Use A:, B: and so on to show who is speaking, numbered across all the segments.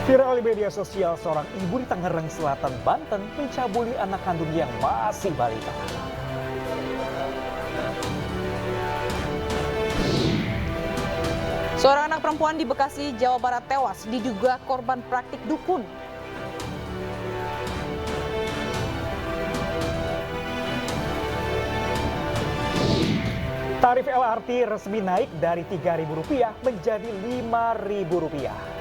A: Viral di media sosial, seorang ibu di Tangerang Selatan, Banten mencabuli anak kandungnya yang masih balita.
B: Seorang anak perempuan di Bekasi, Jawa Barat tewas diduga korban praktik dukun.
A: Tarif LRT resmi naik dari Rp3.000 menjadi Rp5.000.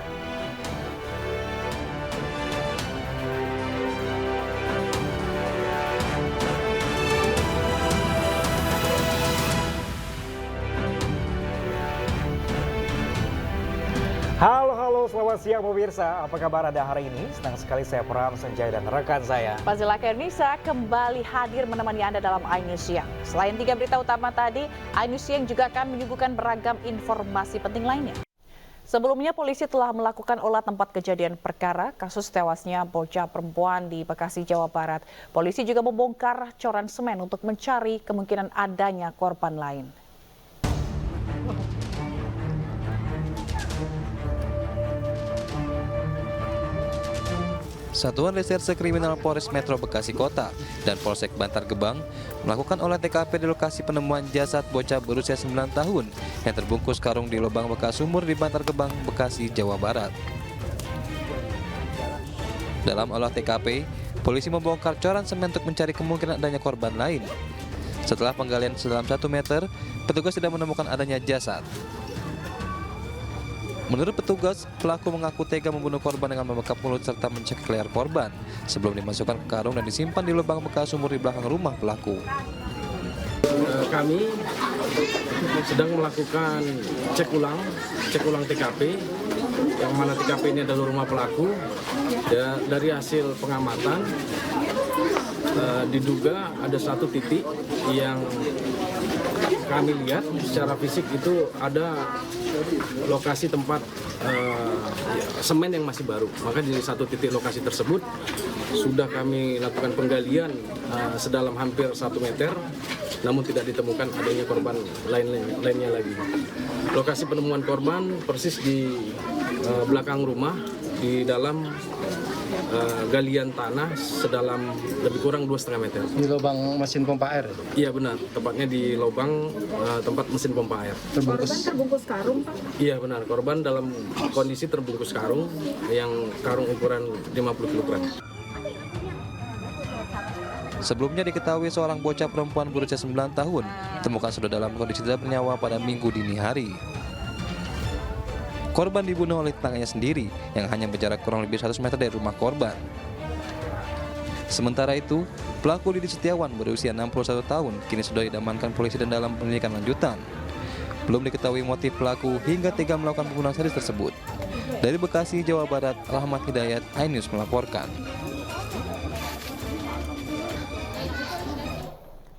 A: Halo, selamat siang pemirsa. Apa kabar Anda hari ini? Senang sekali saya Pram Senjaya dan rekan saya
B: Fazila Kernisa kembali hadir menemani Anda dalam iNews Siang. Selain 3 berita utama tadi, iNews Siang juga akan menyuguhkan beragam informasi penting lainnya. Sebelumnya, polisi telah melakukan olah tempat kejadian perkara kasus tewasnya bocah perempuan di Bekasi, Jawa Barat. Polisi juga membongkar coran semen untuk mencari kemungkinan adanya korban lain.
C: Satuan Reserse Kriminal Polres Metro Bekasi Kota dan Polsek Bantar Gebang melakukan olah TKP di lokasi penemuan jasad bocah berusia 9 tahun yang terbungkus karung di lubang bekas sumur di Bantar Gebang, Bekasi, Jawa Barat. Dalam olah TKP, polisi membongkar coran semen untuk mencari kemungkinan adanya korban lain. Setelah penggalian sedalam 1 meter, petugas tidak menemukan adanya jasad. Menurut petugas, pelaku mengaku tega membunuh korban dengan membekap mulut serta mencekik leher korban sebelum dimasukkan ke karung dan disimpan di lubang bekas sumur di belakang rumah pelaku.
D: Kami sedang melakukan cek ulang TKP, yang mana TKP ini adalah rumah pelaku. Dari hasil pengamatan, diduga ada satu titik yang kami lihat secara fisik itu ada lokasi tempat semen yang masih baru. Maka di satu titik lokasi tersebut sudah kami lakukan penggalian sedalam hampir 1 meter, namun tidak ditemukan adanya korban lainnya lagi. Lokasi penemuan korban persis di belakang rumah, di dalam galian tanah sedalam lebih kurang 2,5 meter.
E: Di lubang mesin pompa air?
D: Iya benar, tepatnya di lubang tempat mesin pompa air.
F: Korban terbungkus karung, Pak?
D: Iya benar, korban dalam kondisi terbungkus karung, yang karung ukuran 50 kg.
C: Sebelumnya diketahui seorang bocah perempuan berusia 9 tahun ditemukan sudah dalam kondisi tidak bernyawa pada Minggu dini hari. Korban dibunuh oleh tetangganya sendiri yang hanya berjarak kurang lebih 100 meter dari rumah korban. Sementara itu, pelaku Didi Setiawan berusia 61 tahun kini sudah diamankan polisi dan dalam penyelidikan lanjutan. Belum diketahui motif pelaku hingga tega melakukan pembunuhan sadis tersebut. Dari Bekasi, Jawa Barat, Rahmat Hidayat, iNews melaporkan.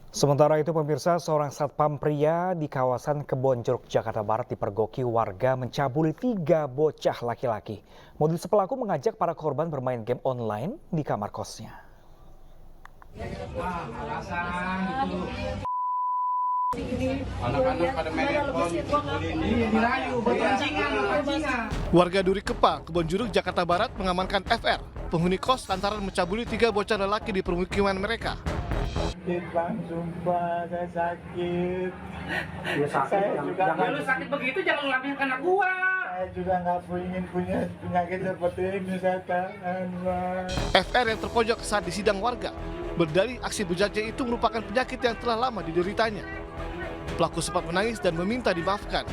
A: Sementara itu pemirsa, seorang satpam pria di kawasan Kebonjeruk, Jakarta Barat dipergoki warga mencabuli 3 bocah laki-laki. Modus pelaku mengajak para korban bermain game online di kamar kosnya.
G: Warga Duri Kepa, Kebonjeruk, Jakarta Barat mengamankan FR, penghuni kos lantaran mencabuli 3 bocah lelaki di permukiman mereka.
H: Bang, sumpah saya sakit. Saya juga
I: lu sakit begitu jangan ngelakuin anak gua.
H: Saya juga nggak ingin punya penyakit seperti ini, saya tahan, Bang.
G: FR yang terpojok saat di sidang warga berdalih aksi bejatnya itu merupakan penyakit yang telah lama dideritanya. Pelaku sempat menangis dan meminta dimaafkan.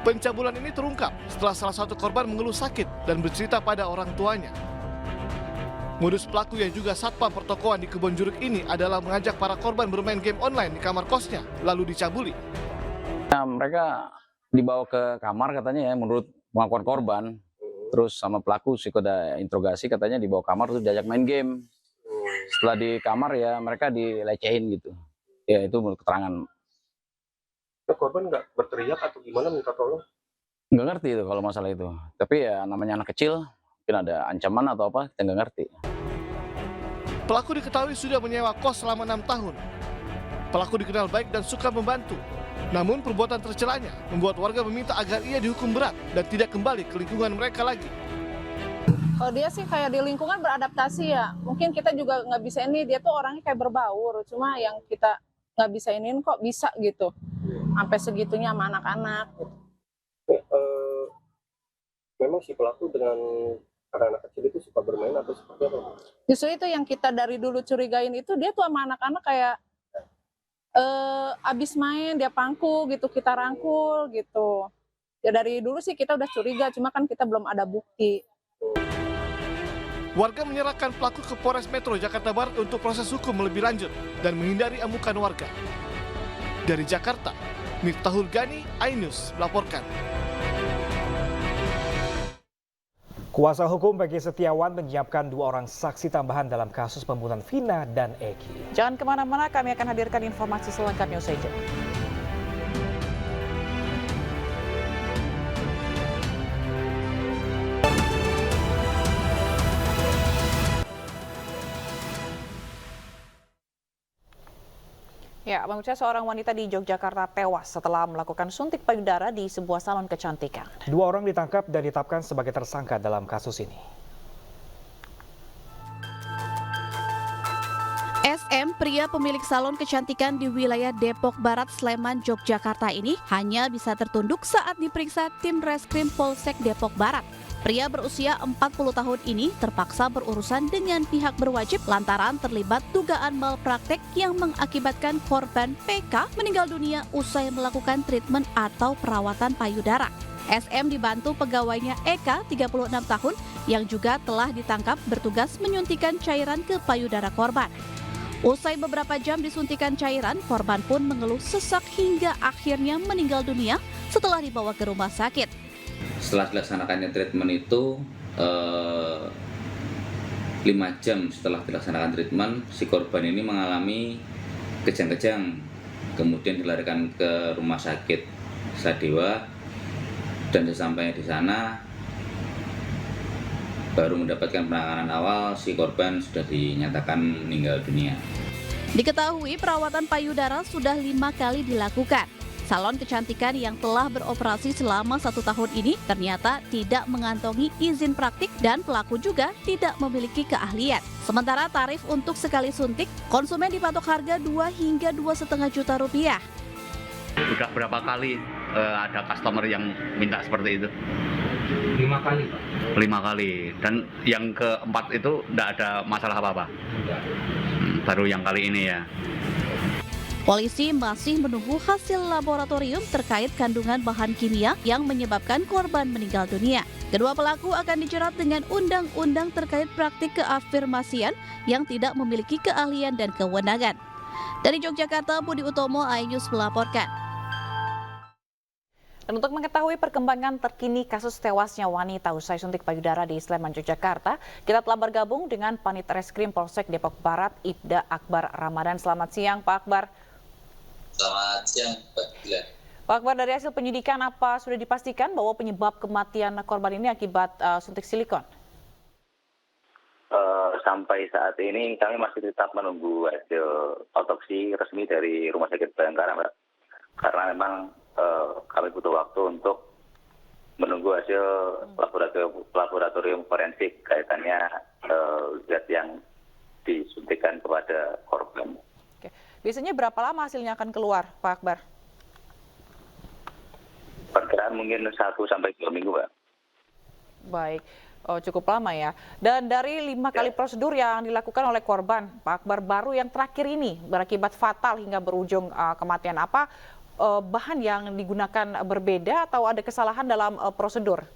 G: Pencabulan ini terungkap setelah salah satu korban mengeluh sakit dan bercerita pada orang tuanya. Modus pelaku yang juga satpam pertokoan di Kebonjeruk ini adalah mengajak para korban bermain game online di kamar kosnya, lalu dicabuli.
J: Nah, mereka dibawa ke kamar katanya ya, menurut pengakuan korban. Terus sama pelaku psikoda interogasi katanya dibawa kamar terus diajak main game. Setelah di kamar ya mereka dilecehin gitu. Ya itu menurut keterangan.
K: Korban nggak berteriak atau gimana minta tolong?
J: Nggak ngerti itu kalau masalah itu. Tapi ya namanya anak kecil, mungkin ada ancaman atau apa, kita nggak ngerti.
G: Pelaku diketahui sudah menyewa kos selama 6 tahun. Pelaku dikenal baik dan suka membantu. Namun perbuatan tercelanya membuat warga meminta agar ia dihukum berat dan tidak kembali ke lingkungan mereka lagi.
F: Kalau dia sih kayak di lingkungan beradaptasi ya. Mungkin kita juga nggak bisa ini, dia tuh orangnya kayak berbaur. Cuma yang kita nggak bisa iniin kok bisa gitu. Sampai segitunya sama anak-anak. Gitu.
K: Memang si pelaku dengan anak-anak kecil itu suka bermain atau seperti apa?
F: Justru itu yang kita dari dulu curigain itu, dia tuh sama anak-anak kayak abis main dia pangku gitu, kita rangkul gitu. Ya dari dulu sih kita udah curiga, cuma kan kita belum ada bukti.
G: Warga menyerahkan pelaku ke Polres Metro Jakarta Barat untuk proses hukum lebih lanjut dan menghindari amukan warga. Dari Jakarta, Miftahul Gani, iNews melaporkan.
A: Kuasa hukum Peggy Setiawan menyiapkan 2 orang saksi tambahan dalam kasus pembunuhan Vina dan Eki.
B: Jangan kemana-mana, kami akan hadirkan informasi selengkapnya usai jeda. Ya, pemirsa, seorang wanita di Yogyakarta tewas setelah melakukan suntik payudara di sebuah salon kecantikan.
A: 2 orang ditangkap dan ditetapkan sebagai tersangka dalam kasus ini.
L: SM, pria pemilik salon kecantikan di wilayah Depok Barat, Sleman, Yogyakarta ini hanya bisa tertunduk saat diperiksa tim Reskrim Polsek Depok Barat. Pria berusia 40 tahun ini terpaksa berurusan dengan pihak berwajib lantaran terlibat dugaan malpraktek yang mengakibatkan korban PK meninggal dunia usai melakukan treatment atau perawatan payudara. SM dibantu pegawainya Eka, 36 tahun, yang juga telah ditangkap bertugas menyuntikan cairan ke payudara korban. Usai beberapa jam disuntikan cairan, korban pun mengeluh sesak hingga akhirnya meninggal dunia setelah dibawa ke rumah sakit.
M: Setelah dilaksanakannya treatment itu 5 jam setelah dilaksanakan treatment, si korban ini mengalami kejang-kejang, kemudian dilarikan ke rumah sakit Sadewa, dan sesampainya di sana baru mendapatkan penanganan awal, si korban sudah dinyatakan meninggal dunia.
L: Diketahui perawatan payudara sudah 5 kali dilakukan. Salon kecantikan yang telah beroperasi selama 1 tahun ini ternyata tidak mengantongi izin praktik dan pelaku juga tidak memiliki keahlian. Sementara tarif untuk sekali suntik, konsumen dipatok harga 2 hingga 2,5 juta rupiah.
N: Udah berapa kali ada customer yang minta seperti itu?
I: 5 kali, Pak.
N: 5 kali. Dan yang keempat itu tidak ada masalah apa-apa? Baru yang kali ini ya.
L: Polisi masih menunggu hasil laboratorium terkait kandungan bahan kimia yang menyebabkan korban meninggal dunia. Kedua pelaku akan dijerat dengan undang-undang terkait praktik keafirmasian yang tidak memiliki keahlian dan kewenangan. Dari Yogyakarta, Budi Utomo, iNews melaporkan.
B: Dan untuk mengetahui perkembangan terkini kasus tewasnya wanita usai suntik payudara di Sleman, Yogyakarta, kita telah bergabung dengan Panit Reskrim Polsek Depok Barat, Ibda Akbar Ramadan. Selamat siang, Pak Akbar.
O: Selamat siang, Pak Gila.
B: Pak Akbar, dari hasil penyidikan apa sudah dipastikan bahwa penyebab kematian korban ini akibat suntik silikon?
O: Sampai saat ini kami masih tetap menunggu hasil otopsi resmi dari Rumah Sakit Bayangkara, Mbak. Karena memang kami butuh waktu untuk menunggu hasil laboratorium forensik kaitannya zat yang disuntikan kepada korban.
B: Oke. Biasanya berapa lama hasilnya akan keluar, Pak Akbar?
O: Perkiraan mungkin 1 sampai 2 minggu, Pak.
B: Baik. Oh, cukup lama ya. Dan dari 5 kali prosedur yang dilakukan oleh korban, Pak Akbar, baru yang terakhir ini berakibat fatal hingga berujung kematian. Apa bahan yang digunakan berbeda atau ada kesalahan dalam prosedur?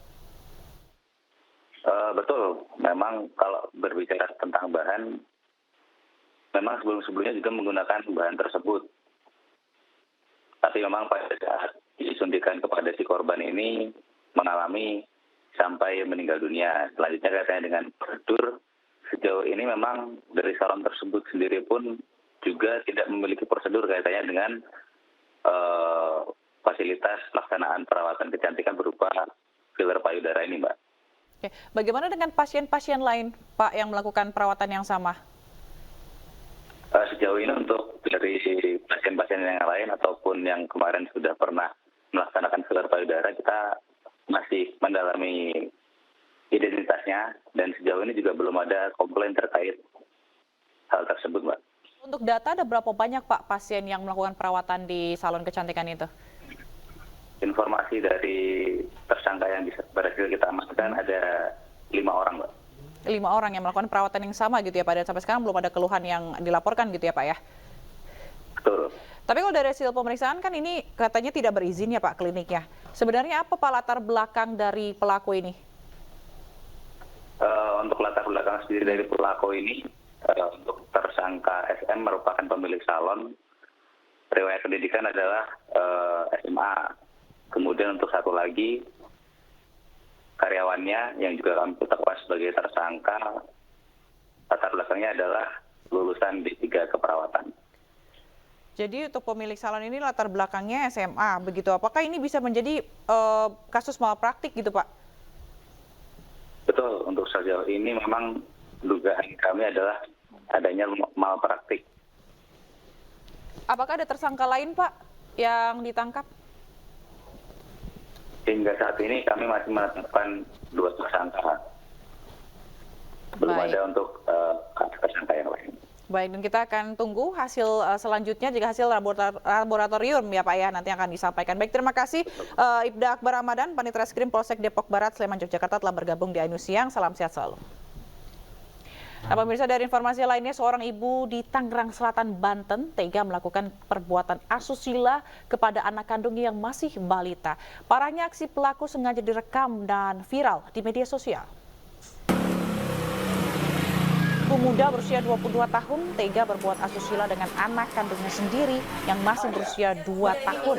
O: Betul. Memang kalau berbicara tentang bahan, memang sebelum-sebelumnya juga menggunakan bahan tersebut. Tapi memang pada saat disuntikan kepada si korban ini mengalami sampai meninggal dunia. Selanjutnya kaitannya dengan prosedur, sejauh ini memang dari salon tersebut sendiri pun juga tidak memiliki prosedur kaitannya dengan fasilitas pelaksanaan perawatan kecantikan berupa filler payudara ini, Mbak.
B: Oke. Bagaimana dengan pasien-pasien lain, Pak, yang melakukan perawatan yang sama?
O: Sejauh ini untuk dari pasien-pasien yang lain ataupun yang kemarin sudah pernah melaksanakan filler payudara, kita masih mendalami identitas identitasnya, dan sejauh ini juga belum ada komplain terkait hal tersebut, Mbak.
B: Untuk data ada berapa banyak Pak pasien yang melakukan perawatan di salon kecantikan itu?
O: Informasi dari tersangka yang berhasil kita amankan ada 5 orang, Mbak.
B: 5 orang yang melakukan perawatan yang sama gitu ya Pak, dan sampai sekarang belum ada keluhan yang dilaporkan gitu ya Pak ya?
O: Betul.
B: Tapi kalau dari hasil pemeriksaan kan ini katanya tidak berizin ya Pak kliniknya. Sebenarnya apa Pak latar belakang dari pelaku ini?
O: Untuk latar belakang sendiri dari pelaku ini, untuk tersangka SM merupakan pemilik salon, riwayat pendidikan adalah SMA. Kemudian untuk satu lagi, karyawannya yang juga kami tetapkan sebagai tersangka, latar belakangnya adalah lulusan D3 keperawatan.
B: Jadi untuk pemilik salon ini latar belakangnya SMA, begitu. Apakah ini bisa menjadi kasus malpraktik gitu Pak?
O: Betul, untuk sejauh ini memang dugaan kami adalah adanya malpraktik.
B: Apakah ada tersangka lain Pak yang ditangkap?
O: Hingga saat ini kami masih menetapkan 2 tersangka. Belum
B: Baik.
O: ada untuk tersangka yang lain.
B: Baik, dan kita akan tunggu hasil selanjutnya jika hasil laboratorium ya Pak ya nanti akan disampaikan. Baik, terima kasih Ibda Akbar Ramadan, Panit Reskrim Polsek Depok Barat, Sleman, Yogyakarta telah bergabung di Ainus Siang. Salam sehat selalu. Nah, pemirsa, dari informasi lainnya, seorang ibu di Tangerang Selatan, Banten tega melakukan perbuatan asusila kepada anak kandungnya yang masih balita. Parahnya aksi pelaku sengaja direkam dan viral di media sosial. Pemuda berusia 22 tahun tega berbuat asusila dengan anak kandungnya sendiri yang masih berusia 2 tahun.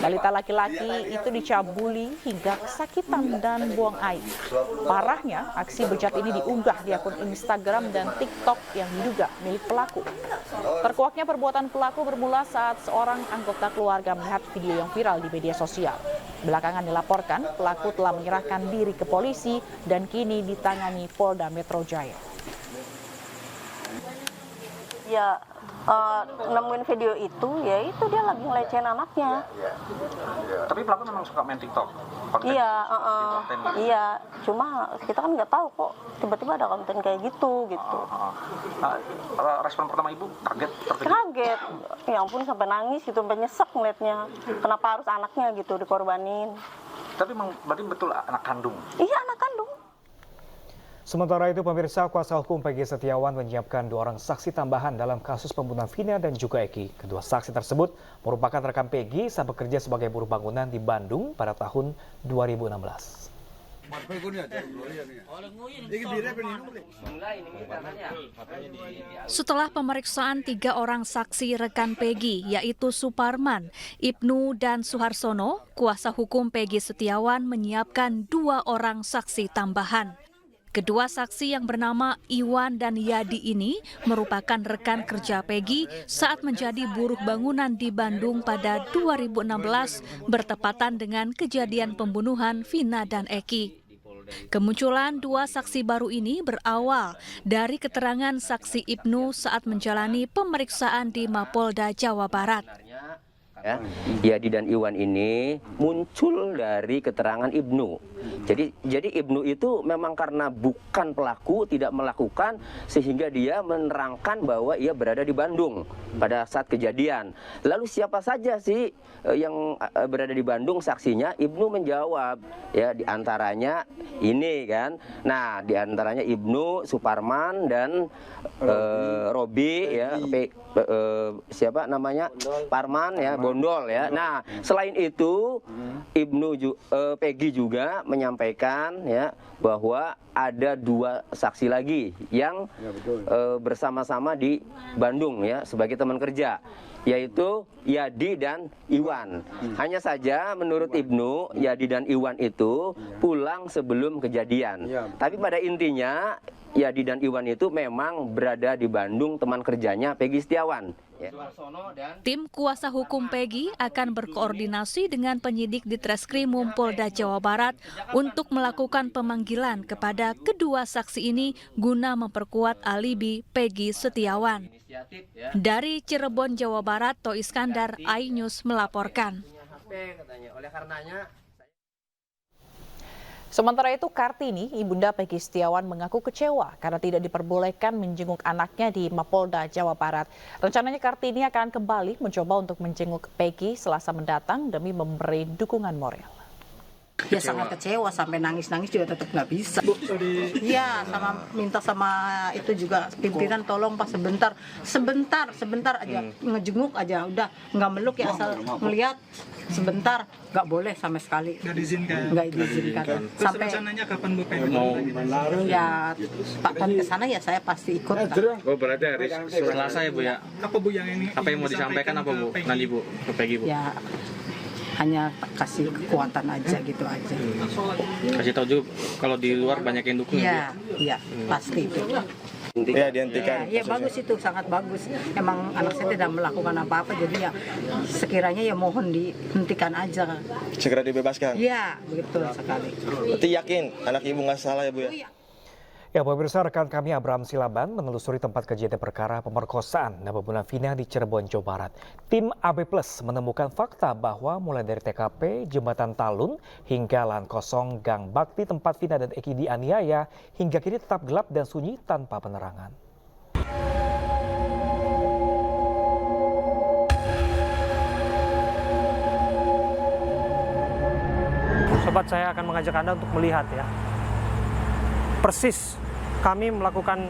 B: Balita laki-laki itu dicabuli hingga kesakitan dan buang air. Parahnya, aksi bejat ini diunggah di akun Instagram dan TikTok yang diduga milik pelaku. Terkuaknya perbuatan pelaku bermula saat seorang anggota keluarga melihat video yang viral di media sosial. Belakangan dilaporkan, pelaku telah menyerahkan diri ke polisi dan kini ditangani Polda Metro Jaya.
P: Ya, nemuin video itu, ya itu dia lagi ngelecehin anaknya.
Q: Tapi pelaku memang suka main TikTok?
P: Iya, iya. Cuma kita kan nggak tahu kok tiba-tiba ada konten kayak gitu.
Q: Respon pertama ibu kaget?
P: Kaget. Ya ampun, sampai nangis gitu, sampai nyesek ngeliatnya. Kenapa harus anaknya gitu dikorbanin?
Q: Tapi memang berarti betul anak kandung?
P: Iya, anak kandung.
A: Sementara itu, pemirsa, kuasa hukum Peggy Setiawan menyiapkan 2 orang saksi tambahan dalam kasus pembunuhan Vina dan juga Eki. Kedua saksi tersebut merupakan rekan Peggy saat bekerja sebagai buruh bangunan di Bandung pada tahun 2016.
L: Setelah pemeriksaan 3 orang saksi rekan Peggy, yaitu Suparman, Ibnu, dan Suharsono, kuasa hukum Peggy Setiawan menyiapkan 2 orang saksi tambahan. Kedua saksi yang bernama Iwan dan Yadi ini merupakan rekan kerja Peggy saat menjadi buruh bangunan di Bandung pada 2016 bertepatan dengan kejadian pembunuhan Vina dan Eki. Kemunculan 2 saksi baru ini berawal dari keterangan saksi Ibnu saat menjalani pemeriksaan di Mapolda Jawa Barat.
R: Yadi dan Iwan ini muncul dari keterangan Ibnu. Jadi Ibnu itu memang karena bukan pelaku, tidak melakukan, sehingga dia menerangkan bahwa ia berada di Bandung pada saat kejadian. Lalu siapa saja sih yang berada di Bandung saksinya? Ibnu menjawab, ya diantaranya ini kan. Nah, diantaranya Ibnu, Suparman, dan Robi, ya, siapa namanya? Parman, ya, Bondol, ya. Nah, selain itu Peggy juga menyampaikan, ya, bahwa ada 2 saksi lagi yang bersama-sama di Bandung, ya, sebagai teman kerja, yaitu Yadi dan Iwan. Hanya saja menurut Ibnu, Yadi dan Iwan itu pulang sebelum kejadian. Tapi pada intinya Yadi dan Iwan itu memang berada di Bandung, teman kerjanya Peggy Setiawan.
L: Tim kuasa hukum Peggy akan berkoordinasi dengan penyidik di Treskrimum Polda Jawa Barat untuk melakukan pemanggilan kepada kedua saksi ini guna memperkuat alibi Peggy Setiawan. Dari Cirebon, Jawa Barat, To Iskandar, Ainus melaporkan.
B: Sementara itu, Kartini, ibunda Peggy Setiawan, mengaku kecewa karena tidak diperbolehkan menjenguk anaknya di Mapolda, Jawa Barat. Rencananya Kartini akan kembali mencoba untuk menjenguk Peggy Selasa mendatang demi memberi dukungan moral.
S: Ya sangat kecewa, sampai nangis-nangis juga tetap nggak bisa. Iya, sama minta sama itu juga pimpinan tolong Pak sebentar aja ngejenguk aja, udah nggak meluk ya, asal ngelihat sebentar, nggak boleh sama sekali. Nggak diizinkan. Sampai rencananya kapan Bu mau? Ya Pak kan ke sana ya saya pasti ikut.
T: Oh berarti hari Selasa ya Bu ya? Apa Bu yang ini? Apa yang mau disampaikan apa Bu? Nanti Bu ke Peggy Bu?
S: Ya hanya kasih kekuatan aja gitu aja.
T: Kasih tahu juga kalau di luar banyak yang dukung.
S: Iya, pasti itu.
T: Ya dihentikan.
S: Ya bagus itu, sangat bagus. Emang anak saya tidak melakukan apa-apa, jadi ya sekiranya ya mohon dihentikan aja.
T: Segera dibebaskan.
S: Iya, betul sekali.
T: Berarti yakin anak Ibu nggak salah ya Bu ya?
A: Ya, pemirsa, rekan kami Abraham Silaban menelusuri tempat kejadian perkara pemerkosaan dan pembunuhan Vina di Cirebon, Jawa Barat. Tim AB Plus menemukan fakta bahwa mulai dari TKP, Jembatan Talun, hingga lahan kosong Gang Bakti tempat Vina dan Eki dianiaya, hingga kini tetap gelap dan sunyi tanpa penerangan.
U: Sobat, saya akan mengajak Anda untuk melihat ya. Persis kami melakukan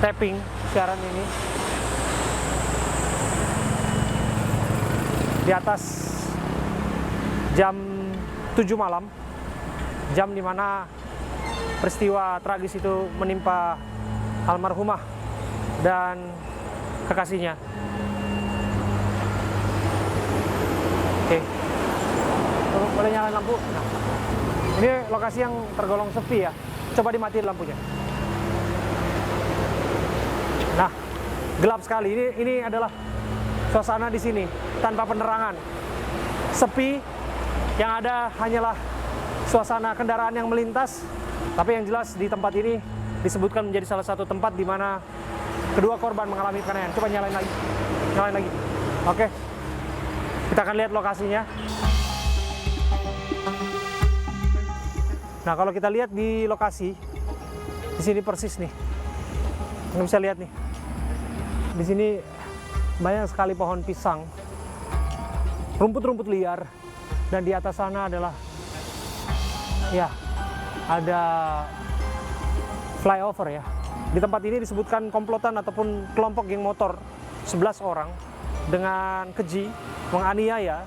U: tapping siaran ini di atas jam 7 malam, jam dimana peristiwa tragis itu menimpa almarhumah dan kekasihnya. Oke, boleh nyalain lampu? Nah, ini lokasi yang tergolong sepi ya. Coba dimatiin lampunya. Nah, gelap sekali. Ini adalah suasana di sini tanpa penerangan. Sepi, yang ada hanyalah suasana kendaraan yang melintas. Tapi yang jelas di tempat ini disebutkan menjadi salah satu tempat di mana kedua korban mengalami penganiayaan. Coba nyalain lagi. Nyalain lagi. Oke. Kita akan lihat lokasinya. Nah, kalau kita lihat di lokasi, di sini persis nih, Anda bisa lihat nih, di sini banyak sekali pohon pisang, rumput-rumput liar, dan di atas sana adalah, ya, ada flyover ya. Di tempat ini disebutkan komplotan ataupun kelompok geng motor 11 orang dengan keji menganiaya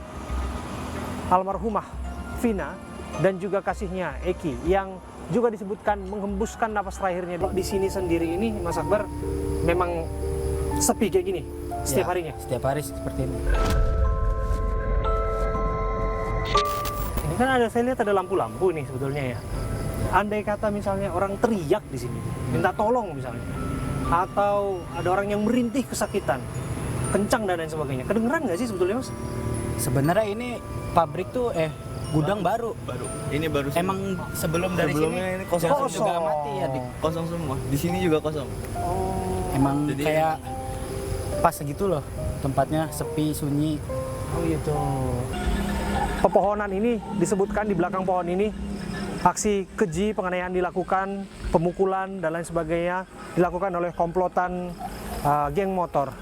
U: almarhumah Vina dan juga kasihnya Eki yang juga disebutkan menghembuskan napas terakhirnya. Di sini sendiri ini Mas Akbar memang sepi kayak gini setiap harinya?
V: Setiap hari seperti ini.
U: Ini kan saya lihat ada lampu-lampu nih sebetulnya ya. Andai kata misalnya orang teriak di sini, minta tolong misalnya, atau ada orang yang merintih kesakitan, kencang dan lain sebagainya, kedengeran nggak sih sebetulnya Mas?
V: Sebenarnya ini pabrik tuh gudang baru. Ini baru. Emang sebelum dari
T: sebelumnya
V: sini
T: ini kosong
V: juga mati ya.
T: Kosong semua. Di sini juga kosong.
V: Emang
T: jadi
V: kayak pas segitu loh, tempatnya sepi, sunyi.
U: Oh gitu. Pepohonan ini disebutkan di belakang pohon ini aksi keji penganiayaan dilakukan, pemukulan dan lain sebagainya dilakukan oleh komplotan geng motor.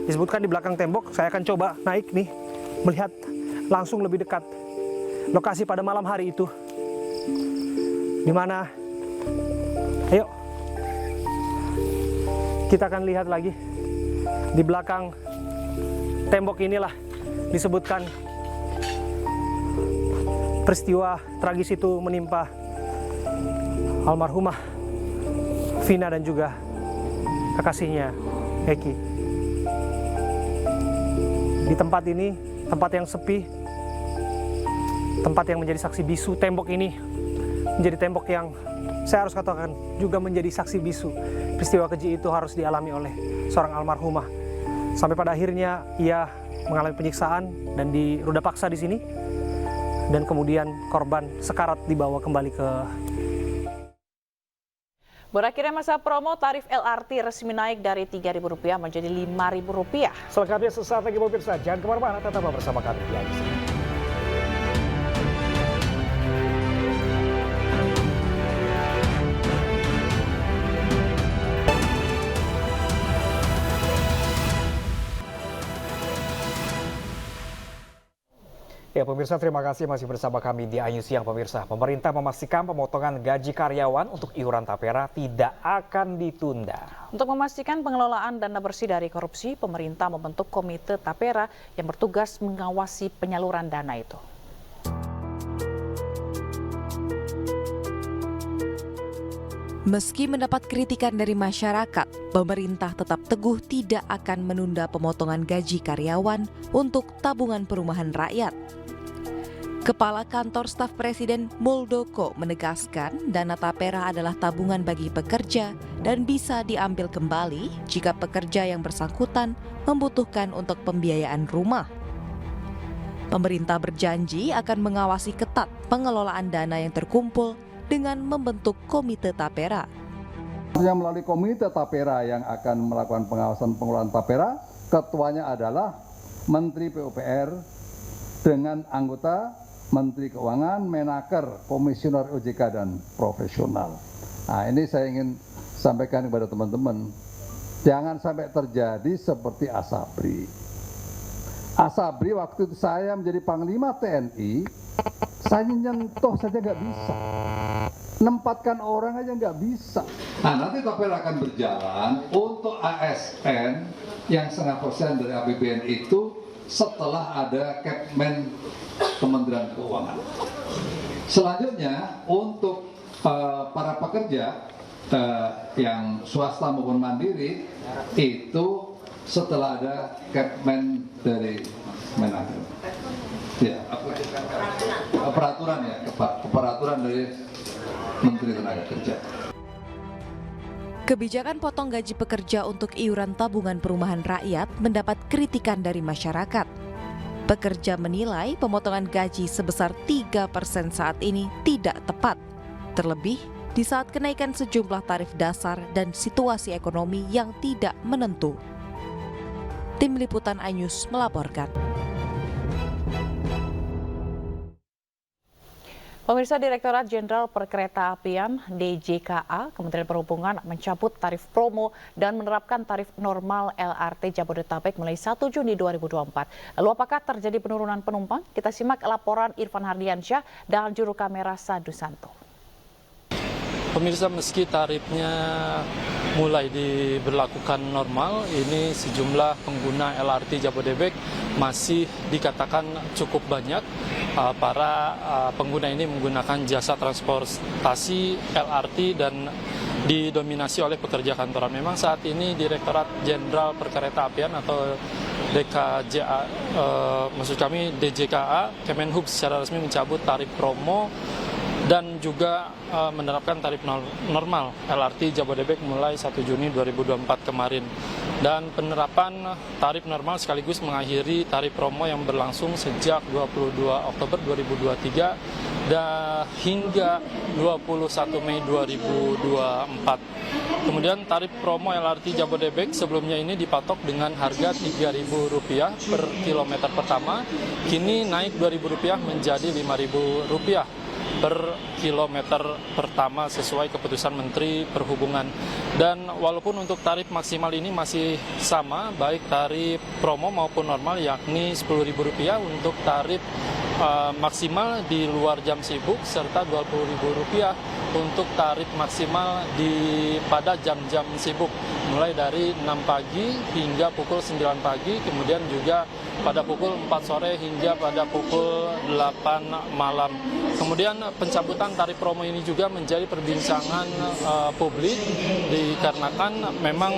U: Disebutkan di belakang tembok, saya akan coba naik nih, melihat langsung lebih dekat lokasi pada malam hari itu. Di mana, ayo, kita akan lihat lagi, di belakang tembok inilah disebutkan peristiwa tragis itu menimpa almarhumah Vina dan juga kekasihnya Eki. Di tempat ini, tempat yang sepi, tempat yang menjadi saksi bisu, tembok ini menjadi tembok yang saya harus katakan juga menjadi saksi bisu. Peristiwa keji itu harus dialami oleh seorang almarhumah. Sampai pada akhirnya ia mengalami penyiksaan dan diruda paksa di sini. Dan kemudian korban sekarat dibawa kembali ke
B: Berakhirnya masa promo, tarif LRT resmi naik dari Rp3.000 menjadi Rp5.000.
A: Selengkapnya sesaat lagi pemirsa, jangan kemana-mana, tetaplah bersama kami di AIS. Ya pemirsa, terima kasih masih bersama kami di Ayu Siang pemirsa. Pemerintah memastikan pemotongan gaji karyawan untuk iuran tapera tidak akan ditunda.
B: Untuk memastikan pengelolaan dana bersih dari korupsi, pemerintah membentuk komite tapera yang bertugas mengawasi penyaluran dana itu.
D: Meski mendapat kritikan dari masyarakat, pemerintah tetap teguh tidak akan menunda pemotongan gaji karyawan untuk tabungan perumahan rakyat. Kepala Kantor Staf Presiden Muldoko menegaskan dana tapera adalah tabungan bagi pekerja dan bisa diambil kembali jika pekerja yang bersangkutan membutuhkan untuk pembiayaan rumah. Pemerintah berjanji akan mengawasi ketat pengelolaan dana yang terkumpul dengan membentuk komite tapera.
E: Melalui komite tapera yang akan melakukan pengawasan pengelolaan tapera, ketuanya adalah Menteri PUPR dengan anggota Menteri Keuangan, Menaker, Komisioner OJK, dan profesional. Nah, ini saya ingin sampaikan kepada teman-teman, jangan sampai terjadi seperti Asabri. Asabri waktu itu saya menjadi Panglima TNI, saya nyentuh saja nggak bisa. Nempatkan orang aja nggak bisa. Nah, nanti tapera akan berjalan untuk ASN yang 0,5% dari APBN itu setelah ada Kepmen Kementerian Keuangan. Selanjutnya untuk para pekerja yang swasta maupun mandiri itu setelah ada Kepmen dari Menaker. Ya, peraturan dari Menteri Tenaga Kerja.
D: Kebijakan potong gaji pekerja untuk iuran tabungan perumahan rakyat mendapat kritikan dari masyarakat. Pekerja menilai pemotongan gaji sebesar 3% saat ini tidak tepat. Terlebih di saat kenaikan sejumlah tarif dasar dan situasi ekonomi yang tidak menentu. Tim Liputan iNews melaporkan.
B: Pemirsa, Direktorat Jenderal Perkeretaapian DJKA Kementerian Perhubungan mencabut tarif promo dan menerapkan tarif normal LRT Jabodetabek mulai 1 Juni 2024. Lalu apakah terjadi penurunan penumpang? Kita simak laporan Irfan Hardiansyah dan juru kamera Sadu Santo.
W: Pemirsa, meski tarifnya mulai diberlakukan normal, ini sejumlah pengguna LRT Jabodebek masih dikatakan cukup banyak. Para pengguna ini menggunakan jasa transportasi LRT dan didominasi oleh pekerja kantoran. Memang saat ini Direktorat Jenderal Perkeretaapian atau DKJA, maksud kami DJKA, Kemenhub secara resmi mencabut tarif promo dan juga menerapkan tarif normal LRT Jabodebek mulai 1 Juni 2024 kemarin. Dan penerapan tarif normal sekaligus mengakhiri tarif promo yang berlangsung sejak 22 Oktober 2023 hingga 21 Mei 2024. Kemudian tarif promo LRT Jabodebek sebelumnya ini dipatok dengan harga Rp3.000 per kilometer pertama, kini naik Rp2.000 menjadi Rp5.000 per kilometer pertama sesuai keputusan Menteri Perhubungan. Dan walaupun untuk tarif maksimal ini masih sama, baik tarif promo maupun normal, yakni Rp10.000 untuk tarif maksimal di luar jam sibuk serta Rp20.000 untuk tarif maksimal pada jam-jam sibuk mulai dari 6 pagi hingga pukul 9 pagi, kemudian juga pada pukul 4 sore hingga pada pukul 8 malam. Kemudian pencabutan tarif promo ini juga menjadi perbincangan publik dikarenakan memang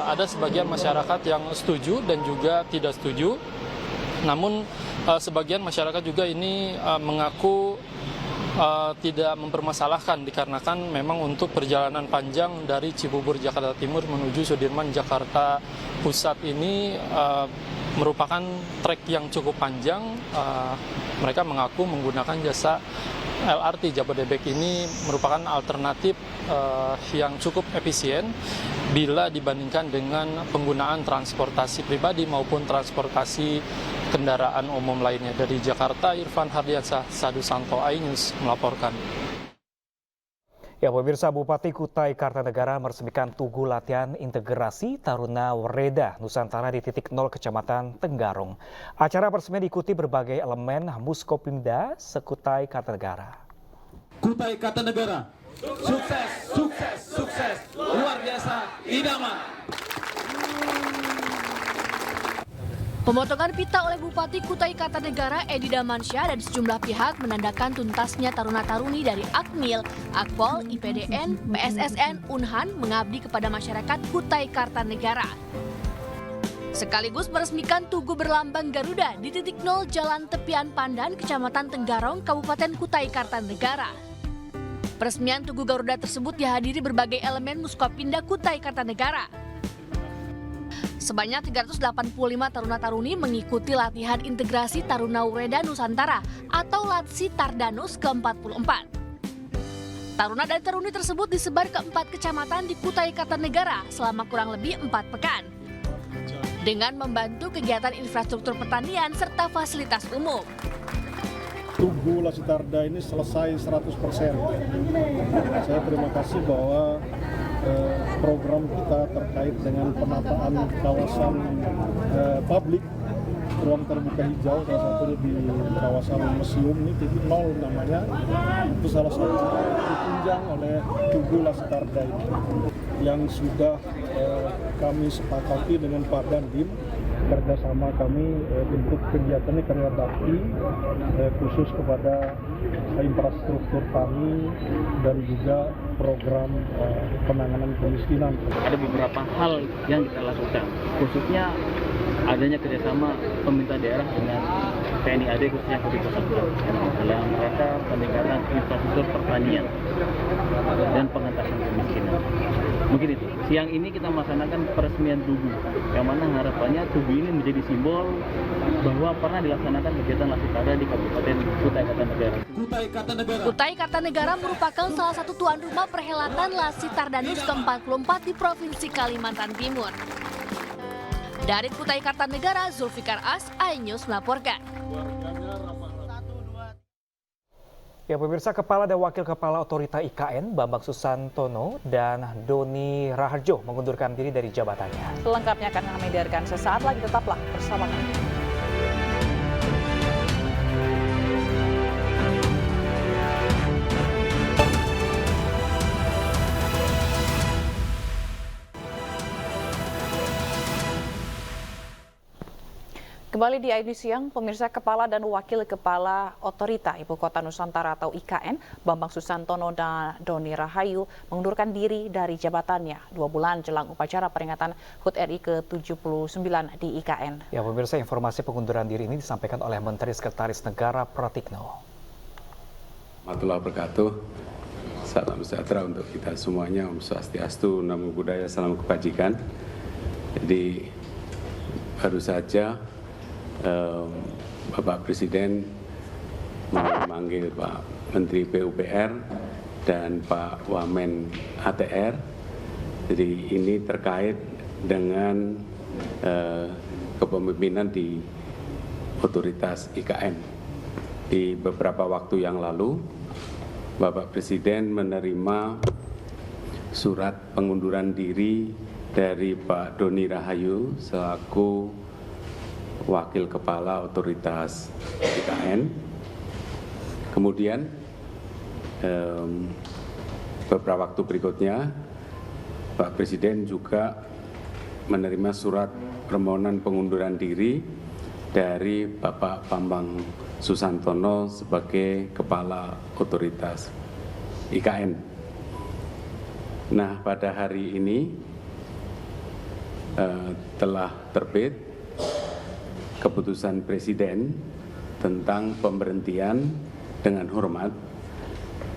W: ada sebagian masyarakat yang setuju dan juga tidak setuju. Namun sebagian masyarakat juga ini mengaku tidak mempermasalahkan dikarenakan memang untuk perjalanan panjang dari Cibubur Jakarta Timur menuju Sudirman Jakarta Pusat ini merupakan trek yang cukup panjang. Mereka mengaku menggunakan jasa LRT Jabodebek ini merupakan alternatif yang cukup efisien bila dibandingkan dengan penggunaan transportasi pribadi maupun transportasi kendaraan umum lainnya. Dari Jakarta, Irfan Hardiansyah, Sadu Santo, iNews melaporkan.
A: Ya, pemirsa, Bupati Kutai Kartanegara meresmikan Tugu Latihan Integrasi Taruna Wereda Nusantara di titik 0 Kecamatan Tenggarong. Acara peresmian diikuti berbagai elemen Muskopimda se-Kutai Kartanegara.
C: Kutai Kartanegara, sukses, sukses, sukses, luar biasa, idaman.
L: Pemotongan pita oleh Bupati Kutai Kartanegara Edi Damansyah dan sejumlah pihak menandakan tuntasnya taruna-taruni dari Akmil, Akpol, IPDN, PSSN, Unhan mengabdi kepada masyarakat Kutai Kartanegara. Sekaligus meresmikan Tugu berlambang Garuda di titik 0 Jalan Tepian Pandan, Kecamatan Tenggarong, Kabupaten Kutai Kartanegara. Peresmian Tugu Garuda tersebut dihadiri berbagai elemen Muskopimda Kutai Kartanegara. Sebanyak 385 taruna-taruni mengikuti latihan integrasi Taruna Wereda Nusantara atau Latsi Tardanus ke-44. Taruna dan taruni tersebut disebar ke 4 kecamatan di Kutai Kartanegara selama kurang lebih 4 pekan. Dengan membantu kegiatan infrastruktur pertanian serta fasilitas umum.
H: Tugu Latsi Tarda ini selesai 100%. Saya terima kasih bahwa program kita terkait dengan penataan kawasan publik, ruang terbuka hijau, salah satunya di kawasan museum ini, titik 0 namanya, itu salah satu ditunjang oleh Tugu Latsi Tarda ini, yang sudah kami sepakati dengan Pak Dandim, kerjasama kami untuk kegiatan ini karya bakti khusus kepada infrastruktur kami dan juga program penanganan kemiskinan.
J: Ada beberapa hal yang kita lakukan, khususnya adanya kerjasama pemerintah daerah dengan TNI AD khususnya Kodim 01 dalam rangka peningkatan infrastruktur pertanian dan pengentasan kemiskinan. Mungkin itu. Siang ini kita melaksanakan peresmian Tugu, yang mana harapannya Tugu ini menjadi simbol bahwa pernah dilaksanakan kegiatan Latsi Tarda di Kabupaten Kutai Kartanegara.
L: Kutai Kartanegara merupakan salah satu tuan rumah perhelatan Latsi Tardanus ke-44 di Provinsi Kalimantan Timur. Dari Kutai Kartanegara, Zulfikar As, iNews melaporkan.
A: Ya, pemirsa, Kepala dan Wakil Kepala Otorita IKN Bambang Susantono dan Doni Raharjo mengundurkan diri dari jabatannya.
B: Selengkapnya akan kami hadirkan sesaat lagi, tetaplah bersama kami. Kembali di iNews Siang, pemirsa, Kepala dan Wakil Kepala Otorita Ibu Kota Nusantara atau IKN, Bambang Susantono dan Doni Rahayu mengundurkan diri dari jabatannya 2 bulan jelang upacara peringatan HUT RI ke-79 di IKN.
A: Ya, pemirsa, informasi pengunduran diri ini disampaikan oleh Menteri Sekretaris Negara Pratikno.
X: Warahmatullahi wabarakatuh. Salam sejahtera untuk kita semuanya. Om Swastiastu, Namo Buddhaya, Salam Kebajikan. Jadi baru saja Bapak Presiden memanggil Pak Menteri PUPR dan Pak Wamen ATR. Jadi ini terkait dengan kepemimpinan di otoritas IKN. Di beberapa waktu yang lalu, Bapak Presiden menerima surat pengunduran diri dari Pak Doni Rahayu selaku Wakil Kepala Otoritas IKN. Kemudian beberapa waktu berikutnya Pak Presiden juga menerima surat permohonan pengunduran diri dari Bapak Bambang Susantono sebagai Kepala Otoritas IKN. Nah, pada hari ini telah terbit keputusan Presiden tentang pemberhentian dengan hormat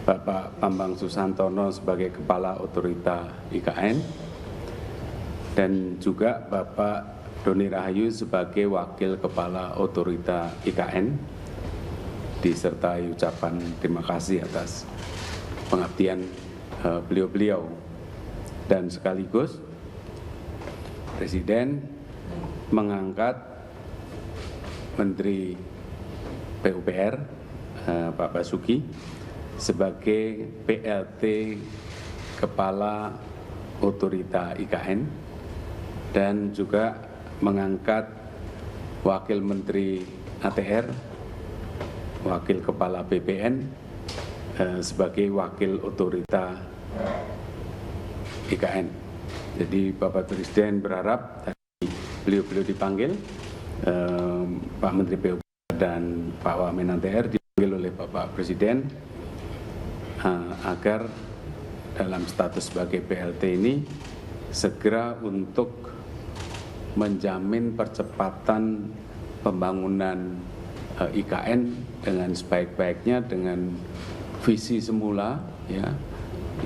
X: Bapak Bambang Susantono sebagai Kepala Otorita IKN dan juga Bapak Doni Rahayu sebagai Wakil Kepala Otorita IKN disertai ucapan terima kasih atas pengabdian beliau-beliau. Dan sekaligus Presiden mengangkat Menteri PUPR Pak Basuki sebagai PLT Kepala Otorita IKN dan juga mengangkat Wakil Menteri ATR, Wakil Kepala BPN sebagai Wakil Otorita IKN. Jadi Bapak Presiden berharap tadi beliau-beliau dipanggil, Pak Menteri PUPR dan Pak Wamen ATR dipanggil oleh Bapak Presiden agar dalam status sebagai PLT ini segera untuk menjamin percepatan pembangunan IKN dengan sebaik-baiknya dengan visi semula, ya,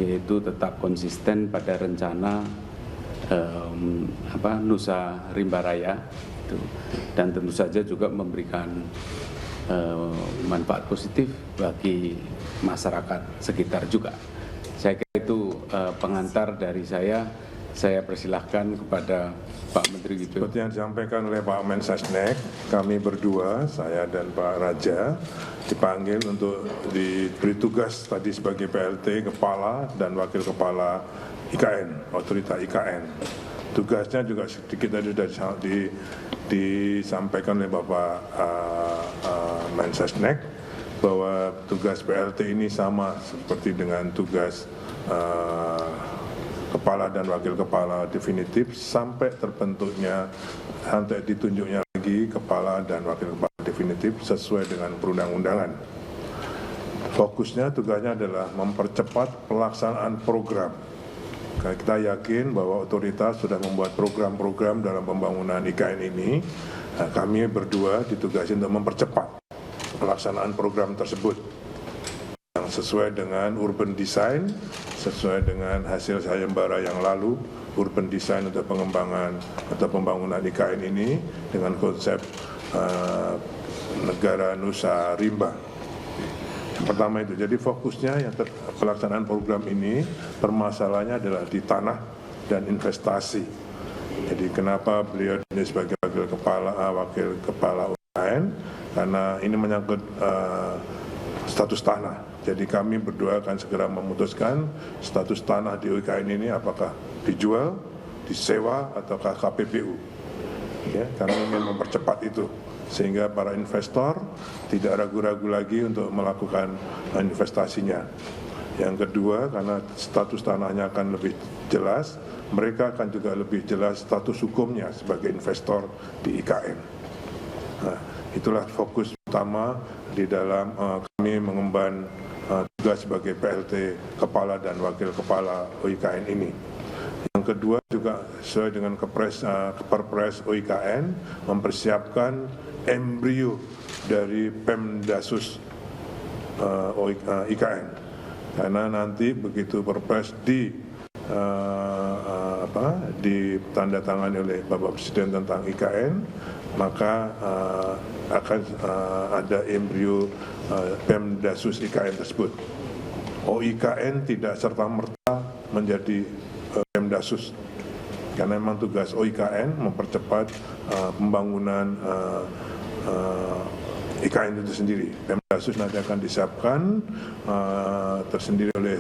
X: yaitu tetap konsisten pada rencana Nusa Rimba Raya itu, dan tentu saja juga memberikan manfaat positif bagi masyarakat sekitar juga. Saya kira itu pengantar dari saya. Saya persilahkan kepada Pak Menteri gitu.
F: Seperti yang disampaikan oleh Pak Mensesnek, kami berdua, saya dan Pak Raja, dipanggil untuk diberi tugas tadi sebagai PLT Kepala dan Wakil Kepala IKN, Otorita IKN. Tugasnya juga sedikit tadi sudah disampaikan oleh Bapak Mensesnek, bahwa tugas PLT ini sama seperti dengan tugas Kepala dan Wakil Kepala definitif sampai terbentuknya, sampai ditunjuknya lagi Kepala dan Wakil Kepala definitif sesuai dengan perundang-undangan. Fokusnya, tugasnya adalah mempercepat pelaksanaan program. Karena kita yakin bahwa otoritas sudah membuat program-program dalam pembangunan IKN ini. Nah, kami berdua ditugasi untuk mempercepat pelaksanaan program tersebut yang sesuai dengan urban design, sesuai dengan hasil sayembara yang lalu, urban design untuk pengembangan atau pembangunan IKN ini dengan konsep negara Nusa Rimba. Yang pertama itu, jadi fokusnya yang pelaksanaan program ini permasalahannya adalah di tanah dan investasi. Jadi kenapa beliau ini sebagai wakil kepala UKN? Karena ini menyangkut status tanah. Jadi kami berdua akan segera memutuskan status tanah di UKN ini apakah dijual, disewa, ataukah KPPU. Ya, kami ingin mempercepat itu sehingga para investor tidak ragu-ragu lagi untuk melakukan investasinya. Yang kedua, karena status tanahnya akan lebih jelas, mereka akan juga lebih jelas status hukumnya sebagai investor di IKN. Nah, itulah fokus utama di dalam kami mengemban tugas sebagai PLT Kepala dan Wakil Kepala OIKN ini. Yang kedua juga sesuai dengan Perpres OIKN mempersiapkan embrio dari Pemdasus IKN. Karena nanti begitu Perpres ditandatangani oleh Bapak Presiden tentang IKN, maka akan ada embrio Pemdasus IKN tersebut. OIKN tidak serta-merta menjadi Pemdasus, karena memang tugas OIKN mempercepat pembangunan IKN itu sendiri. Pemdasus nanti akan disiapkan tersendiri oleh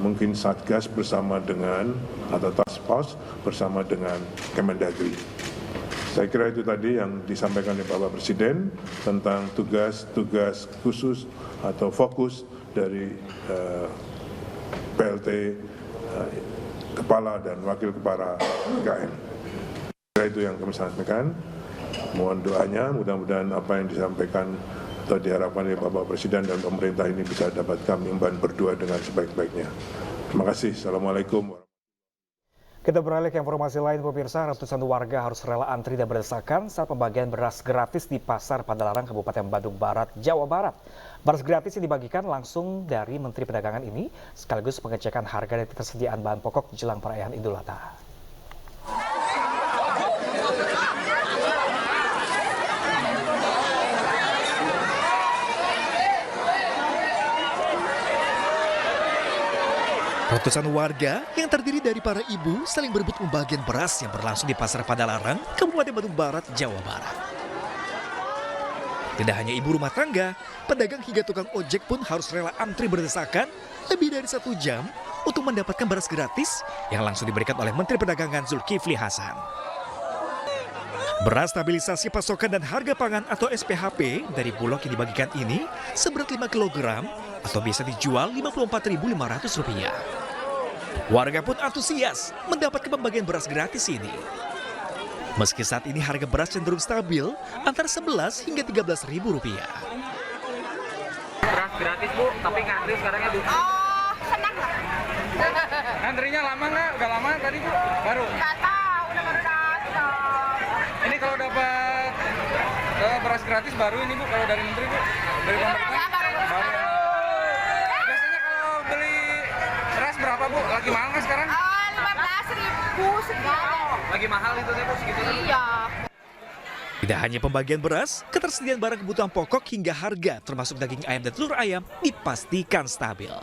F: mungkin Satgas bersama dengan atau Task Force bersama dengan Kemendagri. Saya kira itu tadi yang disampaikan oleh Bapak Presiden tentang tugas-tugas khusus atau fokus dari PLT Kepala dan Wakil Kepala IKN. Saya kira itu yang kami sampaikan. Mohon doanya, mudah-mudahan apa yang disampaikan atau diharapkan oleh Bapak Presiden dan pemerintah ini bisa dapat kami emban berdua dengan sebaik-baiknya. Terima kasih. Assalamualaikum.
A: Kita beralih ke informasi lain, pemirsa. Ratusan warga harus rela antri dan berdesakan saat pembagian beras gratis di Pasar Padalarang, Kabupaten Bandung Barat, Jawa Barat. Beras gratis yang dibagikan langsung dari Menteri Perdagangan ini sekaligus pengecekan harga dan ketersediaan bahan pokok jelang perayaan Idul Adha.
G: Ratusan warga yang terdiri dari para ibu saling berebut pembagian beras yang berlangsung di Pasar Padalarang, Kabupaten Bandung Barat, Jawa Barat. Tidak hanya ibu rumah tangga, pedagang hingga tukang ojek pun harus rela antri berdesakan lebih dari 1 jam untuk mendapatkan beras gratis yang langsung diberikan oleh Menteri Perdagangan Zulkifli Hasan. Beras stabilisasi pasokan dan harga pangan atau SPHP dari Bulog yang dibagikan ini seberat 5 kg atau biasa dijual Rp54.500. Warga pun antusias mendapat pembagian beras gratis ini. Meski saat ini harga beras cenderung stabil antara 11 hingga Rp13.000.
T: Beras gratis Bu, tapi ngantri sekarang ya Bu?
I: Oh, senang lah.
T: Ngantrinya lama nggak? Udah lama tadi Bu? Baru?
I: Nggak tahu, udah baru datang.
T: Ini kalau dapat beras gratis baru ini Bu, kalau dari Menteri Bu? Dari pemerintah? Baru. Biasanya kalau beli beras berapa Bu? Lagi mahal nggak sekarang?
I: 15.000 sekarang.
T: Lagi mahal itu deh Bu, segitu?
I: Iya.
G: Tidak hanya pembagian beras, ketersediaan barang kebutuhan pokok hingga harga termasuk daging ayam dan telur ayam dipastikan stabil.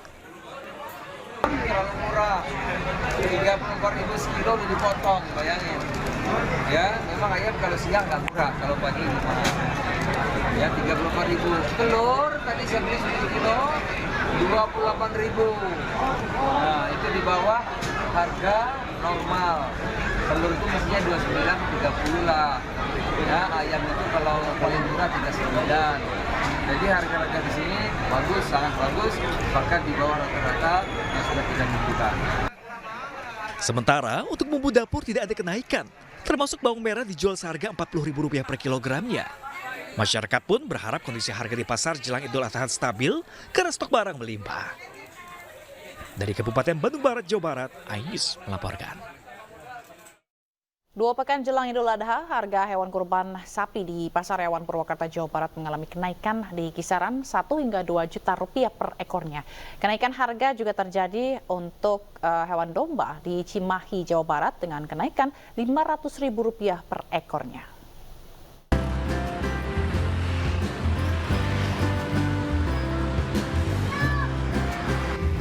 K: Terlalu murah, 34.000 sekilo udah dipotong, bayangin. Ya, memang ayam kalau siang nggak murah, kalau pagi mahal. Ya, 34.000. Telur tadi saya beli 10 kilo, 28.000. Nah, itu di bawah harga normal. Telur itu mestinya 29, 30 lah. Ya, ayam itu kalau paling murah 39. Jadi harga-harga di sini bagus, sangat bagus, bahkan di bawah rata-rata yang sudah kita tentukan.
G: Sementara untuk bumbu dapur tidak ada kenaikan, termasuk bawang merah dijual seharga Rp40.000 per kilogramnya. Masyarakat pun berharap kondisi harga di pasar jelang Idul Adha stabil karena stok barang melimpah. Dari Kabupaten Bandung Barat, Jawa Barat, Ainus melaporkan.
B: 2 pekan jelang Idul Adha, harga hewan kurban sapi di Pasar Hewan Purwakarta, Jawa Barat mengalami kenaikan di kisaran 1 hingga 2 juta rupiah per ekornya. Kenaikan harga juga terjadi untuk hewan domba di Cimahi, Jawa Barat dengan kenaikan Rp500.000 per ekornya.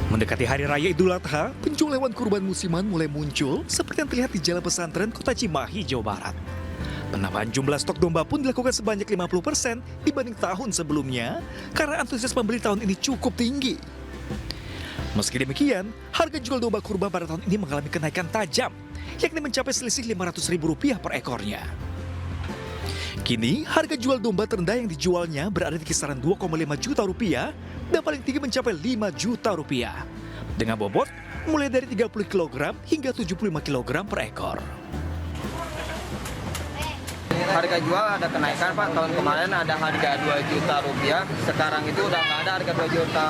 G: Mendekati Hari Raya Idul Adha, penjual hewan kurban musiman mulai muncul seperti yang terlihat di Jalan Pesantren Kota Cimahi, Jawa Barat. Penambahan jumlah stok domba pun dilakukan sebanyak 50% dibanding tahun sebelumnya karena antusias pembeli tahun ini cukup tinggi. Meski demikian, harga jual domba kurban pada tahun ini mengalami kenaikan tajam, yakni mencapai selisih Rp500.000 per ekornya. Kini, harga jual domba terendah yang dijualnya berada di kisaran Rp2,5 juta dan paling tinggi mencapai Rp5 juta dengan bobot mulai dari 30 kg hingga 75 kg per ekor.
K: Harga jual ada kenaikan Pak, tahun kemarin ada harga Rp2 juta, sekarang itu udah nggak ada harga Rp2 juta,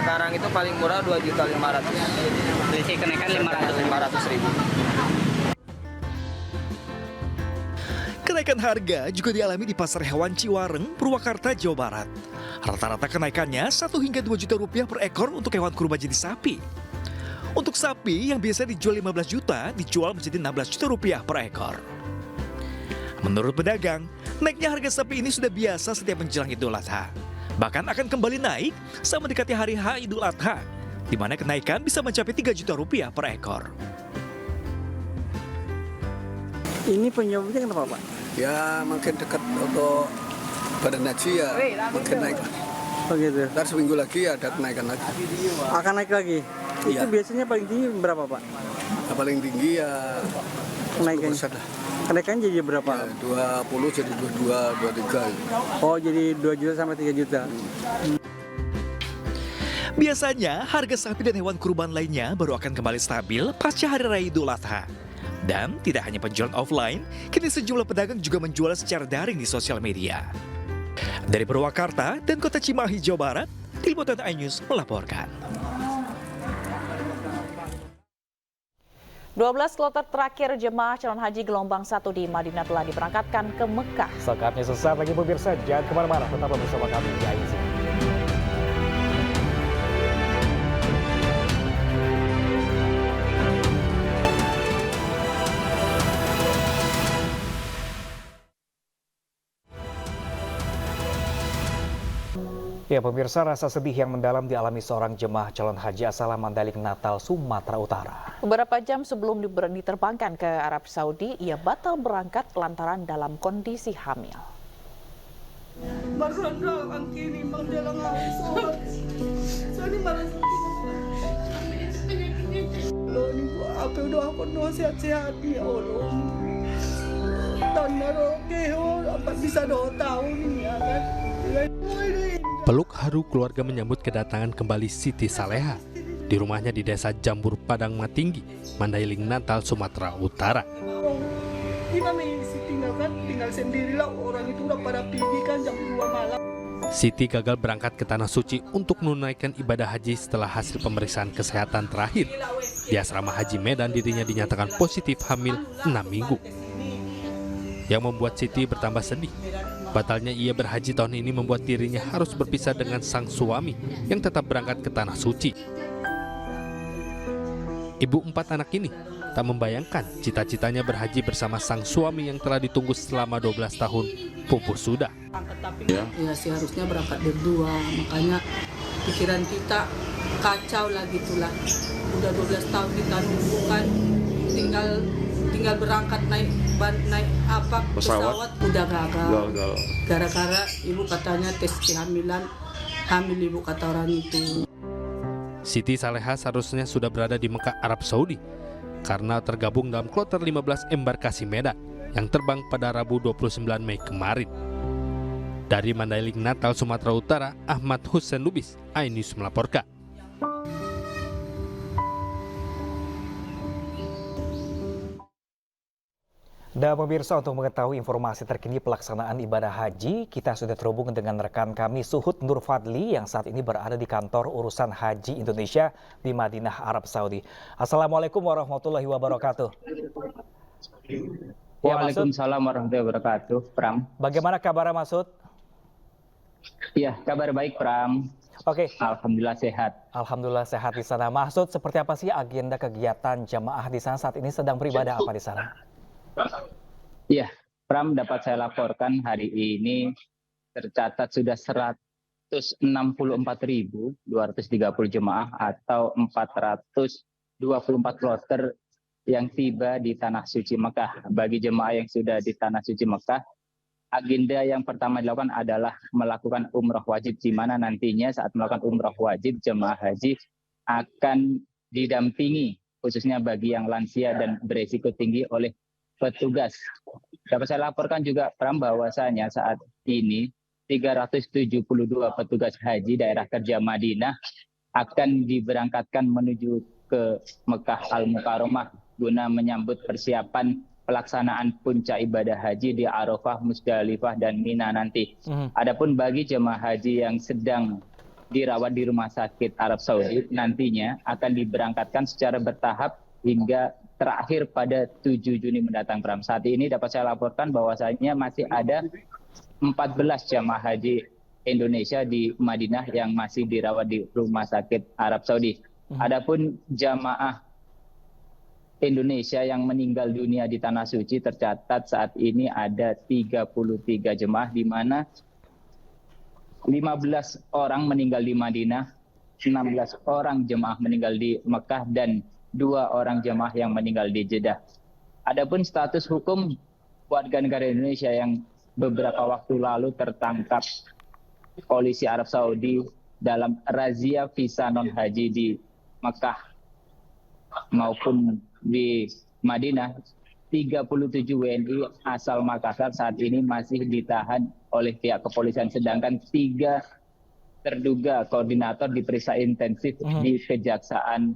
K: sekarang itu paling murah Rp2.500.000.
T: Selisih kenaikan
K: Rp500.000.
G: Kenaikan harga juga dialami di Pasar Hewan Ciwareng, Purwakarta, Jawa Barat. Rata-rata kenaikannya 1 hingga 2 juta rupiah per ekor untuk hewan kurban jenis sapi. Untuk sapi yang biasa dijual 15 juta, dijual menjadi 16 juta rupiah per ekor. Menurut pedagang, naiknya harga sapi ini sudah biasa setiap menjelang Idul Adha. Bahkan akan kembali naik saat mendekati hari H Idul Adha, di mana kenaikan bisa mencapai 3 juta rupiah per ekor.
U: Ini penyebabnya kenapa Pak?
M: Ya makin dekat untuk Badan Haji ya makin naik.
U: Oh gitu.
M: Ntar seminggu lagi ada kenaikan lagi.
U: Akan naik lagi?
M: Iya.
U: Itu biasanya paling tinggi berapa Pak?
M: Nah, paling tinggi ya
U: kenaikannya. Kenaikan jadi berapa?
M: Ya, 20 jadi 22, 23.
U: Oh jadi 2 juta sampai 3 juta.
G: Biasanya harga sapi dan hewan kurban lainnya baru akan kembali stabil pasca Hari Raya Idul Adha. Dan tidak hanya penjualan offline, kini sejumlah pedagang juga menjual secara daring di sosial media. Dari Purwakarta dan Kota Cimahi, Jawa Barat, Tim Liputan iNews melaporkan.
B: 12 kloter terakhir jemaah calon haji gelombang 1 di Madinah telah diberangkatkan ke Mekah.
A: Selengkapnya sesaat lagi pemirsa, jangan kemana-mana, tetaplah bersama kami di iNews. Ya, pemirsa, rasa sedih yang mendalam dialami seorang jemaah calon haji asal Mandailing Natal, Sumatera Utara.
B: Beberapa jam sebelum diterbangkan ke Arab Saudi, ia batal berangkat lantaran dalam kondisi hamil.
N: Apa udah aku sehat-sehat ya Allah. Bisa 2 tahun ya kan.
O: Peluk haru keluarga menyambut kedatangan kembali Siti Saleha di rumahnya di Desa Jambur Padang Matinggi, Mandailing Natal, Sumatera Utara.
N: Gimana ini sih tinggal sendirilah, orang itu udah pada pergi kan jam 2 malam.
O: Siti gagal berangkat ke Tanah Suci untuk menunaikan ibadah haji setelah hasil pemeriksaan kesehatan terakhir. Di asrama haji Medan dirinya dinyatakan positif hamil 6 minggu. Yang membuat Siti bertambah sedih. Batalnya ia berhaji tahun ini membuat dirinya harus berpisah dengan sang suami yang tetap berangkat ke Tanah Suci. Ibu 4 anak ini tak membayangkan cita-citanya berhaji bersama sang suami yang telah ditunggu selama 12 tahun pupus sudah.
N: Ya seharusnya berangkat berdua, makanya pikiran kita kacau lah gitulah. Udah 12 tahun kita nunggu kan, tinggal berangkat naik pesawat udah gagal. Gara-gara ibu katanya tes kehamilan, hamil ibu kata orang itu.
O: Siti Saleha seharusnya sudah berada di Mekah, Arab Saudi karena tergabung dalam kloter 15 embarkasi Medan yang terbang pada Rabu 29 Mei kemarin. Dari Mandailing Natal, Sumatera Utara, Ahmad Hussein Lubis, iNews melaporkan.
A: Dan pemirsa, untuk mengetahui informasi terkini pelaksanaan ibadah haji, kita sudah terhubung dengan rekan kami Suhud Nur Fadli yang saat ini berada di kantor urusan haji Indonesia di Madinah, Arab Saudi. Assalamualaikum warahmatullahi wabarakatuh.
P: Waalaikumsalam warahmatullahi wabarakatuh, Pram.
A: Bagaimana kabar Masud?
P: Iya, kabar baik, Pram.
A: Oke.
P: Alhamdulillah sehat.
A: Alhamdulillah sehat di sana. Masud, seperti apa sih agenda kegiatan jamaah di sana saat ini, sedang beribadah apa di sana?
P: Iya, Pram, dapat saya laporkan hari ini tercatat sudah 164.230 jemaah atau 424 kloter yang tiba di Tanah Suci Mekah. Bagi jemaah yang sudah di Tanah Suci Mekah, agenda yang pertama dilakukan adalah melakukan umroh wajib, di mana nantinya saat melakukan umroh wajib, jemaah haji akan didampingi khususnya bagi yang lansia dan beresiko tinggi oleh petugas. Dapat saya laporkan juga, Pram, bahwasanya saat ini 372 petugas haji daerah kerja Madinah akan diberangkatkan menuju ke Mekah Al-Mukarramah guna menyambut persiapan pelaksanaan puncak ibadah haji di Arafah, Musdalifah, dan Mina nanti. Adapun bagi jemaah haji yang sedang dirawat di rumah sakit Arab Saudi, nantinya akan diberangkatkan secara bertahap hingga terakhir pada 7 Juni mendatang, Pram. Saat ini dapat saya laporkan bahwasanya masih ada 14 jamaah haji Indonesia di Madinah yang masih dirawat di rumah sakit Arab Saudi. Adapun jamaah Indonesia yang meninggal dunia di Tanah Suci tercatat saat ini ada 33 jemaah, di mana 15 orang meninggal di Madinah, 16 orang jemaah meninggal di Mekah, dan 2 orang jemaah yang meninggal di Jeddah. Adapun status hukum warga negara Indonesia yang beberapa waktu lalu tertangkap polisi Arab Saudi dalam razia visa non-haji di Mekah maupun di Madinah, 37 WNI asal Makassar saat ini masih ditahan oleh pihak kepolisian, sedangkan 3 terduga koordinator diperiksa intensif di Kejaksaan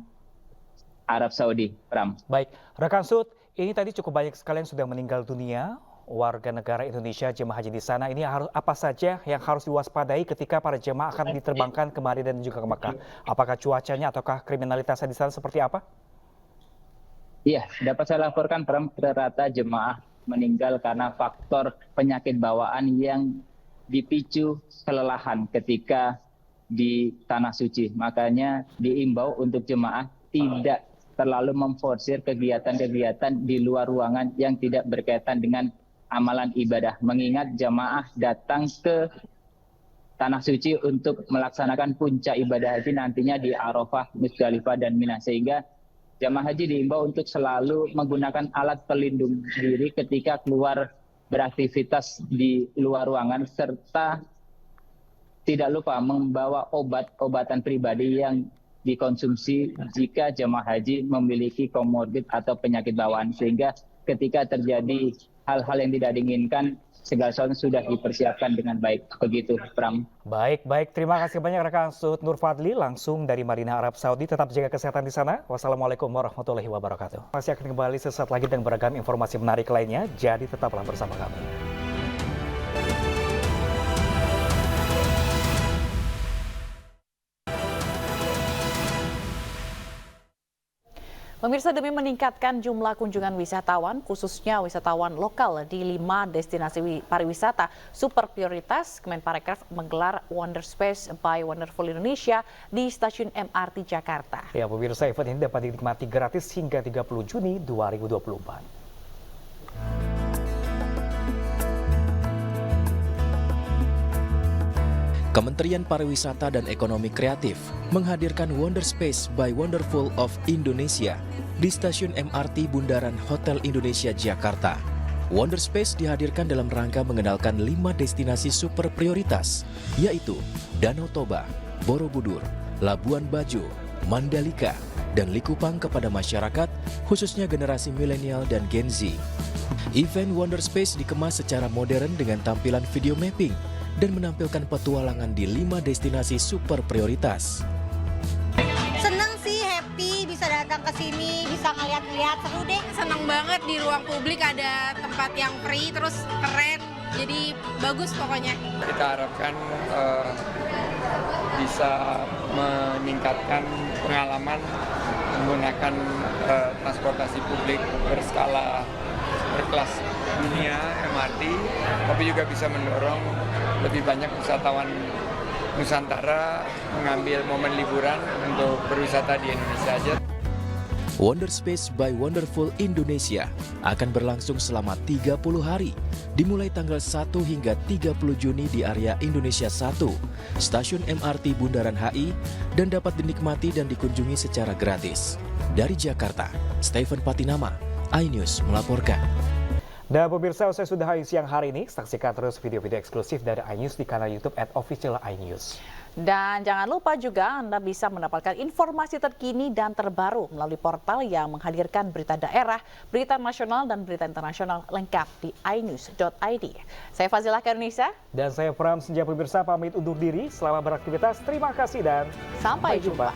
P: Arab Saudi, Pram.
A: Baik, rekan Sud, ini tadi cukup banyak sekali yang sudah meninggal dunia warga negara Indonesia jemaah haji di sana. Ini apa saja yang harus diwaspadai ketika para jemaah akan diterbangkan kemari dan juga ke Mekah? Apakah cuacanya ataukah kriminalitasnya di sana seperti apa?
P: Iya, dapat saya laporkan, Pram, rata-rata jemaah meninggal karena faktor penyakit bawaan yang dipicu kelelahan ketika di Tanah Suci. Makanya diimbau untuk jemaah tidak terlalu memforsir kegiatan-kegiatan di luar ruangan yang tidak berkaitan dengan amalan ibadah. Mengingat jamaah datang ke Tanah Suci untuk melaksanakan puncak ibadah haji nantinya di Arafah, Musdalifah, dan Mina. Sehingga jamaah haji diimbau untuk selalu menggunakan alat pelindung diri ketika keluar beraktivitas di luar ruangan, serta tidak lupa membawa obat-obatan pribadi yang dikonsumsi jika jamaah haji memiliki komorbid atau penyakit bawaan. Sehingga ketika terjadi hal-hal yang tidak diinginkan, segala sesuatu sudah dipersiapkan dengan baik. Begitu, Pram.
A: Baik. Terima kasih banyak rekan Suhud Nur Fadli langsung dari Madinah, Arab Saudi. Tetap jaga kesehatan di sana. Wassalamualaikum warahmatullahi wabarakatuh. Masih akan kembali sesaat lagi dengan beragam informasi menarik lainnya. Jadi tetaplah bersama kami.
B: Pemirsa, demi meningkatkan jumlah kunjungan wisatawan, khususnya wisatawan lokal di 5 destinasi pariwisata super prioritas, Kemenparekraf menggelar Wonder Space by Wonderful Indonesia di Stasiun MRT Jakarta.
A: Ya, pemirsa, event ini dapat dinikmati gratis hingga 30 Juni 2024.
Q: Kementerian Pariwisata dan Ekonomi Kreatif menghadirkan Wonder Space by Wonderful of Indonesia di Stasiun MRT Bundaran Hotel Indonesia Jakarta. Wonder Space dihadirkan dalam rangka mengenalkan 5 destinasi super prioritas, yaitu Danau Toba, Borobudur, Labuan Bajo, Mandalika, dan Likupang kepada masyarakat, khususnya generasi milenial dan Gen Z. Event Wonder Space dikemas secara modern dengan tampilan video mapping dan menampilkan petualangan di 5 destinasi super prioritas.
I: Seneng sih, happy bisa datang ke sini, bisa ngeliat-ngeliat, seru deh.
R: Seneng banget di ruang publik ada tempat yang free, terus keren, jadi bagus pokoknya.
S: Kita harapkan bisa meningkatkan pengalaman menggunakan transportasi publik berskala berkelas dunia MRT, tapi juga bisa mendorong lebih banyak wisatawan Nusantara mengambil momen liburan untuk berwisata di Indonesia aja.
Q: Wonder Space by Wonderful Indonesia akan berlangsung selama 30 hari, dimulai tanggal 1 hingga 30 Juni di area Indonesia 1, Stasiun MRT Bundaran HI, dan dapat dinikmati dan dikunjungi secara gratis. Dari Jakarta, Stephen Patinama, iNews melaporkan.
A: Dan pemirsa, usai sudah siang hari ini, saksikan terus video-video eksklusif dari iNews di kanal YouTube @official iNews.
B: Dan jangan lupa juga Anda bisa mendapatkan informasi terkini dan terbaru melalui portal yang menghadirkan berita daerah, berita nasional, dan berita internasional lengkap di inews.id. Saya Fazilah Karunisa.
A: Dan saya Pram Senja, pemirsa pamit undur diri. Selamat beraktivitas, terima kasih dan
B: sampai jumpa.